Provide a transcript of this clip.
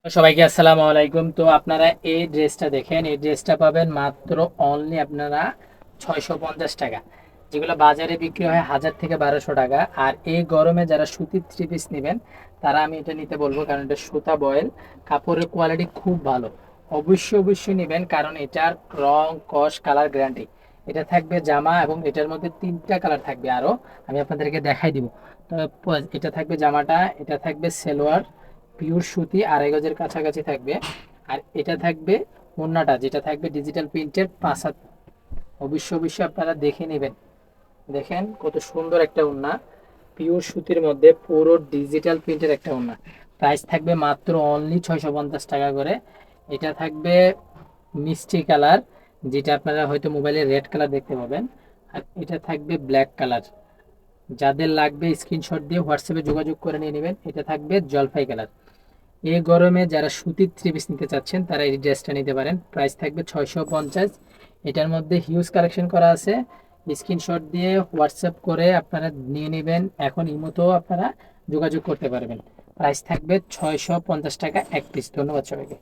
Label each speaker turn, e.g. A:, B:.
A: সবাইকে আসসালামু আলাইকুম। তো আপনারা এই ড্রেসটা দেখেন, এই ড্রেসটা পাবেন মাত্র অনলি আপনারা 650 টাকা, যেগুলো বাজারে বিক্রি হয় 1000 থেকে 1200 টাকা। আর এই গরমে যারা সুতির থ্রি পিস নেবেন তারা আমি এটা নিতে বলবো, কারণ এটা সুতা বয়েল, কাপড়ের কোয়ালিটি খুব ভালো। অবশ্যই অবশ্যই নেবেন, কারণ এটার রং কস কালার গ্যারান্টি। এটা থাকবে জামা এবং এটার মধ্যে তিনটা কালার থাকবে, আরও আমি আপনাদেরকে দেখাই দিব। তো এটা থাকবে জামাটা, এটা থাকবে সেলোয়ার পিওর সুতি 2.5 গজের কাছাকাছি থাকবে। আর এটা থাকবে ওড়নাটা, যেটা থাকবে ডিজিটাল প্রিন্টের 5 হাত। অবশ্যই অবশ্যই আপনারা দেখে নেবেন। দেখেন কত সুন্দর একটা ওড়না, পিওর সুতির মধ্যে পুরো ডিজিটাল প্রিন্টের একটা ওড়না। প্রাইস থাকবে মাত্র অনলি 650 টাকা করে। এটা থাকবে মিষ্টি কালার, যেটা আপনারা হয়তো মোবাইলে রেড কালার দেখতে পাবেন। আর এটা থাকবে ব্ল্যাক কালার। যাদের লাগবে স্ক্রিনশট দিয়ে হোয়াটসঅ্যাপে যোগাযোগ করে নিয়ে নেবেন। এটা থাকবে জলপাই কালার। এই গরমে যারা সুতির থ্রি পিস নিতে চাচ্ছেন তারা এই ড্রেসটা নিতে পারেন। প্রাইস থাকবে 650। এটার মধ্যে হিউজ কালেকশন করা আছে। স্ক্রিনশট দিয়ে হোয়াটসঅ্যাপ করে আপনারা নিয়ে নেবেন। এখন ইমোতেও আপনারা যোগাযোগ করতে পারবেন। প্রাইস থাকবে 650 টাকা এক পিস। ধন্যবাদ সবাইকে।